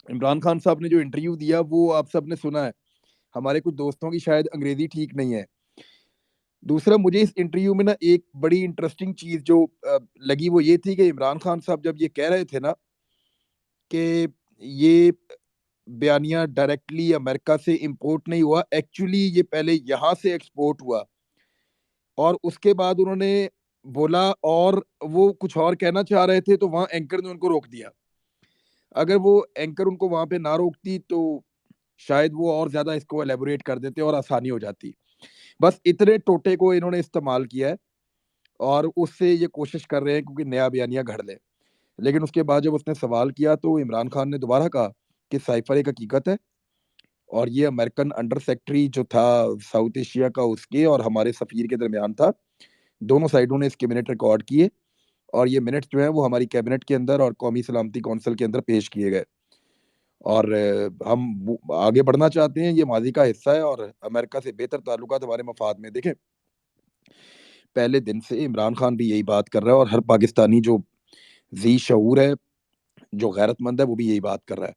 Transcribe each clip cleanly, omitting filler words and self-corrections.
इमरान खान साहब ने जो इंटरव्यू दिया वो आप सबने सुना है। हमारे कुछ दोस्तों की शायद अंग्रेजी ठीक नहीं है। दूसरा, मुझे इस इंटरव्यू में ना एक बड़ी इंटरेस्टिंग चीज जो लगी वो ये थी कि इमरान खान साहब जब ये कह रहे थे ना कि ये बयानिया डायरेक्टली अमेरिका से इंपोर्ट नहीं हुआ, एक्चुअली ये पहले यहाँ से एक्सपोर्ट हुआ। और उसके बाद उन्होंने बोला, और वो कुछ और कहना चाह रहे थे तो वहां एंकर ने उनको रोक दिया। अगर वो एंकर उनको वहां पे ना रोकती तो शायद वो और ज्यादा इसको एलेबोरेट कर देते और आसानी हो जाती। बस इतने टोटे को इन्होंने इस्तेमाल किया है और उससे ये कोशिश कर रहे हैं क्योंकि नया बयानिया घड़ ले। लेकिन उसके बाद जब उसने सवाल किया तो इमरान खान ने दोबारा कहा कि साइफर एक हकीकत है, और ये अमेरिकन अंडर सेक्रेटरी जो था साउथ एशिया का, उसके और हमारे सफीर के दरमियान था। दोनों साइडों ने इसके मिनट रिकॉर्ड किए और ये मिनट्स जो है वो हमारी कैबिनेट के अंदर और कौमी सलामती कौंसिल के अंदर पेश किए गए। और हम आगे बढ़ना चाहते हैं, ये माजी का हिस्सा है, और अमेरिका से बेहतर ताल्लुकात हमारे मफाद में। देखें, पहले दिन से इमरान खान भी यही बात कर रहा है और हर पाकिस्तानी जो जी शऊर है, जो गैरतमंद है, वो भी यही बात कर रहा है।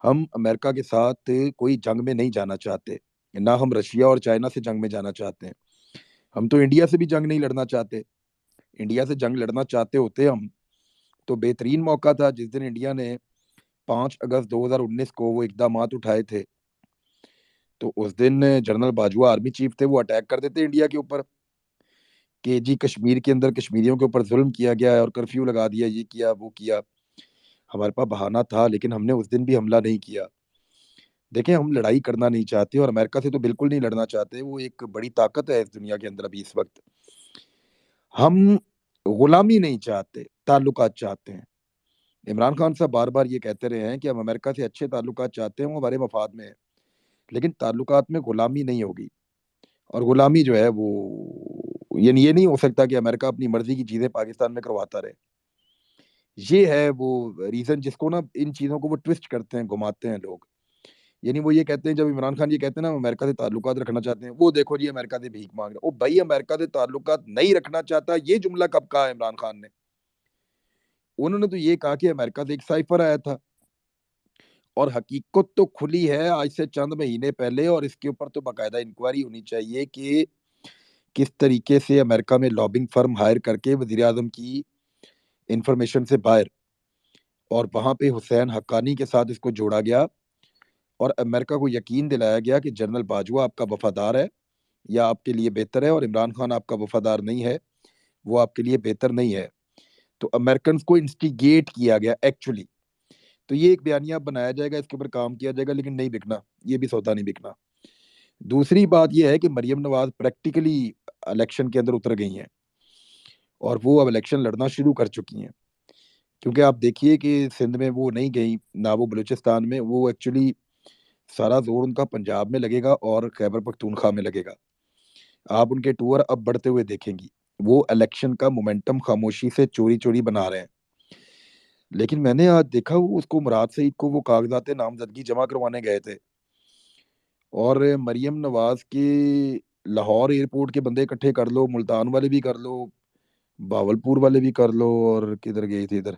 हम अमेरिका के साथ कोई जंग में नहीं जाना चाहते, ना हम रशिया और चाइना से जंग में जाना चाहते हैं। हम तो इंडिया से भी जंग नहीं लड़ना चाहते। इंडिया से जंग लड़ना चाहते होते हम तो बेहतरीन मौका था जिस दिन इंडिया ने 5 अगस्त 2019 को वो इकदामात उठाए थे। तो उस दिन जनरल बाजवा आर्मी चीफ थे, वो अटैक कर देते इंडिया के ऊपर कि जी कश्मीर के अंदर कश्मीरियों के ऊपर जुल्म किया गया है और कर्फ्यू लगा दिया, ये किया वो किया। हमारे पास बहाना था लेकिन हमने उस दिन भी हमला नहीं किया। देखें, हम लड़ाई करना नहीं चाहते और अमेरिका से तो बिल्कुल नहीं लड़ना चाहते। वो एक बड़ी ताकत है इस दुनिया के अंदर अभी इस वक्त। हम गुलामी नहीं चाहते, ताल्लुकात चाहते हैं। इमरान खान साहब बार बार ये कहते रहे हैं कि हम अमेरिका से अच्छे ताल्लुकात चाहते हैं, वो हमारे मफाद में है। लेकिन ताल्लुकात में गुलामी नहीं होगी। और गुलामी जो है वो ये नहीं हो सकता कि अमेरिका अपनी मर्जी की चीजें पाकिस्तान में करवाता रहे। ये है वो रीजन जिसको ना इन चीजों को वो ट्विस्ट करते हैं, घुमाते हैं लोग। यानी वो ये कहते हैं, जब इमरान खान ये कहते हैं ना हम अमेरिका से ताल्लुकात रखना चाहते हैं, वो देखो जी अमेरिका से भीख मांग रहे। ओ भाई, अमेरिका से ताल्लुकात नहीं रखना चाहता, ये जुमला कब कहा है इमरान खान ने? उन्होंने तो ये कहा कि अमेरिका से एक साइफर आया था। और हकीकत तो खुली है आज से चंद महीने पहले, और इसके ऊपर तो बाकायदा इंक्वायरी होनी चाहिए कि किस तरीके से अमेरिका में लॉबिंग फर्म हायर करके वजीर आजम की इंफॉर्मेशन से बाहर, और वहां पे हुसैन हक्कानी के साथ इसको जोड़ा गया और अमेरिका को यकीन दिलाया गया कि जनरल बाजवा आपका वफादार है या आपके लिए बेहतर है, और इमरान खान आपका वफादार नहीं है, वो आपके लिए बेहतर नहीं है। तो अमेरिकन को इंस्टिगेट किया गया एक्चुअली। तो ये एक बयानिया बनाया जाएगा, इसके ऊपर काम किया जाएगा, लेकिन नहीं बिकना, ये भी सौदा नहीं बिकना। दूसरी बात यह है कि मरियम नवाज प्रैक्टिकली इलेक्शन के अंदर उतर गई हैं और वो अब इलेक्शन लड़ना शुरू कर चुकी हैं। क्योंकि आप देखिए कि सिंध में वो नहीं गई, ना वो बलूचिस्तान में, वो एक्चुअली सारा जोर उनका पंजाब में लगेगा और खैबर पख्तूनख्वा में लगेगा। आप उनके टूर अब बढ़ते हुए देखेंगी। वो इलेक्शन का मोमेंटम खामोशी से चोरी चोरी बना रहे हैं। लेकिन मैंने आज देखा वो उसको मुराद सईद को वो कागजात नामजदगी जमा करवाने गए थे, और मरियम नवाज के लाहौर एयरपोर्ट के बंदे इकट्ठे कर लो, मुल्तान वाले भी कर लो, बावलपुर वाले भी कर लो, और किधर गए थे इधर,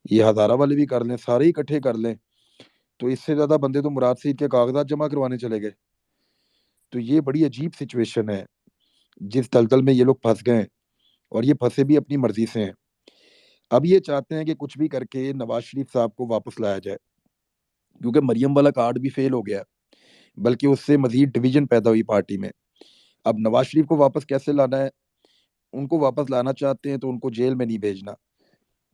ये हजारा वाले भी कर लें, सारे इकट्ठे कर लें, तो इससे ज्यादा बंदे तो मुराद सईद के कागजात जमा करवाने चले गए। तो ये बड़ी अजीब सिचुएशन है जिस दलदल में ये लोग फंस गए हैं, और ये फंसे भी अपनी मर्जी से हैं। अब ये चाहते हैं कि कुछ भी करके नवाज शरीफ साहब को वापस लाया जाए, क्योंकि मरियम वाला कार्ड भी फेल हो गया, बल्कि उससे मजीद डिवीजन पैदा हुई पार्टी में। अब नवाज शरीफ को वापस कैसे लाना है? उनको वापस लाना चाहते हैं तो उनको जेल में नहीं भेजना,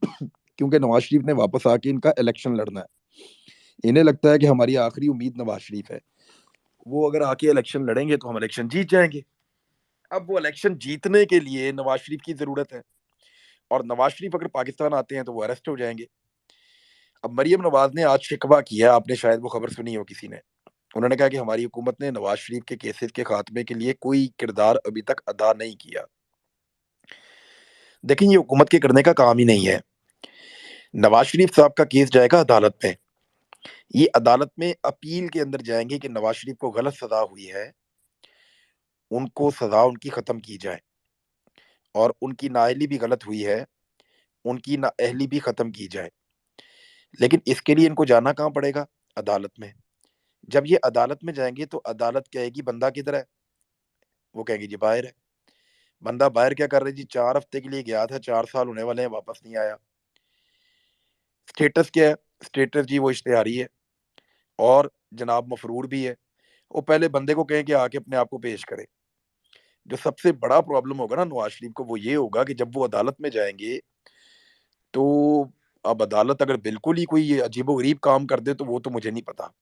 क्योंकि नवाज शरीफ ने वापस आके इनका इलेक्शन लड़ना है। इन्हें लगता है कि हमारी आखिरी उम्मीद नवाज शरीफ है, वो अगर आके इलेक्शन लड़ेंगे तो हम इलेक्शन जीत जाएंगे। अब वो इलेक्शन जीतने के लिए नवाज शरीफ की जरूरत है, और नवाज शरीफ अगर पाकिस्तान आते हैं तो वो अरेस्ट हो जाएंगे। अब मरियम नवाज ने आज शिकवा किया, आपने शायद वो खबर सुनी हो किसी ने। उन्होंने कहा कि हमारी हुकूमत ने नवाज शरीफ के केसेस के खात्मे के लिए कोई किरदार अभी तक अदा नहीं किया। देखिए, ये हुकूमत के करने का काम ही नहीं है। नवाज शरीफ साहब का केस जाएगा अदालत में। ये अदालत में अपील के अंदर जाएंगे कि नवाज शरीफ को गलत सजा हुई है, उनको सजा उनकी खत्म की जाए, और उनकी नाअहली भी गलत हुई है, उनकी नाअहली भी खत्म की जाए। लेकिन इसके लिए इनको जाना कहाँ पड़ेगा? अदालत में। जब ये अदालत में जाएँगे तो अदालत कहेगी बंदा किधर है? वो कहेंगे जी बाहर है। बंदा बाहर क्या कर रहा है जी? 4 हफ्ते के लिए गया था, 4 साल होने वाले हैं, वापस नहीं आया। स्टेटस क्या है? स्टेटस जी वो इश्तेहारी है और जनाब मफरूर भी है। वो पहले बंदे को कहें कि आके अपने आप को पेश करे। जो सबसे बड़ा प्रॉब्लम होगा ना नवाज़ शरीफ को, वो ये होगा कि जब वो अदालत में जाएँगे, तो अब अदालत अगर बिल्कुल ही कोई अजीबो-गरीब काम कर दे तो वो तो मुझे नहीं पता।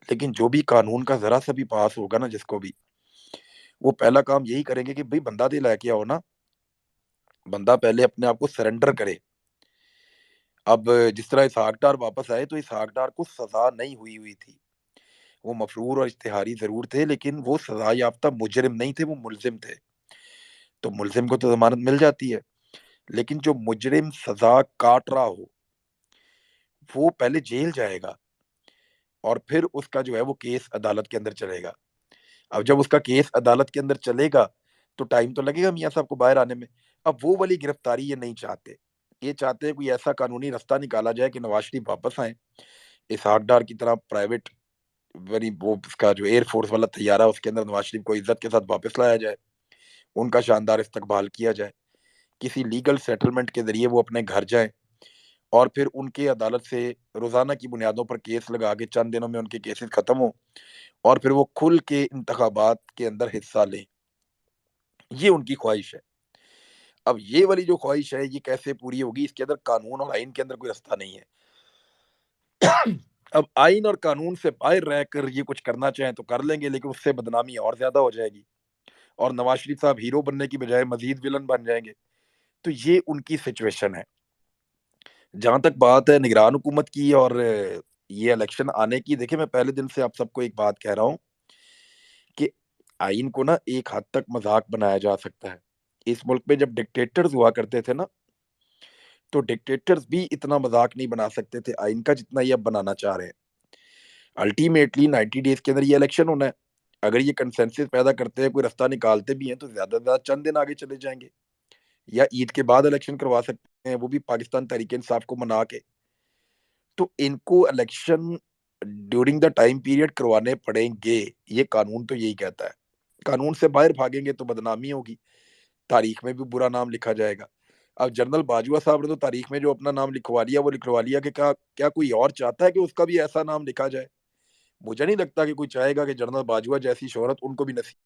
लेकिन जो भी कानून का ज़रा-सा भी पास होगा ना जिसको भी, वो पहला काम यही करेंगे कि भई बंदा तो लेके आओ ना, बंदा पहले अपने आप को सरेंडर करे। अब जिस तरह इसहाक डार वापस आए तो इसहाक डार को सज़ा नहीं हुई हुई थी। वो मफरूर और इश्तिहारी ज़रूर थे लेकिन वो सज़ा याफ़्ता मुजरिम नहीं थे, वो मुल्ज़िम थे। तो मुल्ज़िम को तो ज़मानत मिल जाती है, लेकिन जो मुजरिम सज़ा काट रहा हो, वो पहले जेल जाएगा और फिर उसका जो है वो केस अदालत के अंदर चलेगा। अब जब उसका केस अदालत के अंदर चलेगा, तो टाइम तो लगेगा मियाँ साहब को बाहर आने में। अब वो वाली गिरफ्तारी ये नहीं चाहते। ये चाहते हैं कोई ऐसा कानूनी रास्ता निकाला जाए कि नवाज़ शरीफ वापस आएँ। इसहाक डार की तरह प्राइवेट वेरी वो उसका जो एयर फ़ोर्स वाला तैयारा है उसके अंदर नवाज़ शरीफ को इज़्ज़त के साथ वापस लाया जाए। उनका शानदार इस्तकबाल किया जाए। किसी लीगल सेटलमेंट के ज़रिए वो अपने घर जाएँ और फिर उनके अदालत से रोज़ाना की बुनियादों पर केस लगा के चंद दिनों में उनके केसेज़ खत्म हों और फिर वो खुल के इंतखाबात के अंदर हिस्सा लें। ये उनकी ख्वाहिश है। अब ये वाली जो ख्वाहिश है, ये कैसे पूरी होगी? इसके अंदर कानून और आइन के अंदर कोई रास्ता नहीं है। अब आइन और कानून से बाहर रहकर ये कुछ करना चाहें तो कर लेंगे, लेकिन उससे बदनामी और ज़्यादा हो जाएगी और नवाज़ शरीफ साहब हीरो बनने की बजाय मज़ीद विलन बन जाएँगे। तो ये उनकी सिचुएशन है। जहाँ तक बात है निगरान हुकूमत की और ये इलेक्शन आने की, देखिए मैं पहले दिन से आप सबको एक बात कह रहा हूँ कि आइन को ना एक हद तक मज़ाक बनाया जा सकता है। इस मुल्क में जब डिक्टेटर्स हुआ करते थे ना, तो डिक्टेटर्स भी इतना मज़ाक नहीं बना सकते थे आइन का जितना ये अब बनाना चाह रहे हैं। अल्टीमेटली 90 डेज़ के अंदर ये इलेक्शन होना है। अगर ये कंसेंसस पैदा करते हैं, कोई रास्ता निकालते भी हैं, तो ज़्यादा से ज़्यादा चंद दिन आगे चले जाएँगे या ईद के बाद इलेक्शन करवा सकते हैं, वो भी पाकिस्तान तहरीक-ए-इंसाफ को मना के। तो इनको election during the time period करवाने पड़ेंगे, ये कानून तो यही कहता है। कानून से बाहर भागेंगे तो बदनामी होगी, तारीख में भी बुरा नाम लिखा जाएगा। अब जनरल बाजवा साहब ने तो तारीख में जो अपना नाम लिखवा लिया, वो लिखवा लिया कि क्या क्या कोई और चाहता है कि उसका भी ऐसा नाम लिखा जाए? मुझे नहीं लगता कि कोई चाहेगा कि जनरल बाजवा जैसी शोहरत उनको भी नसीब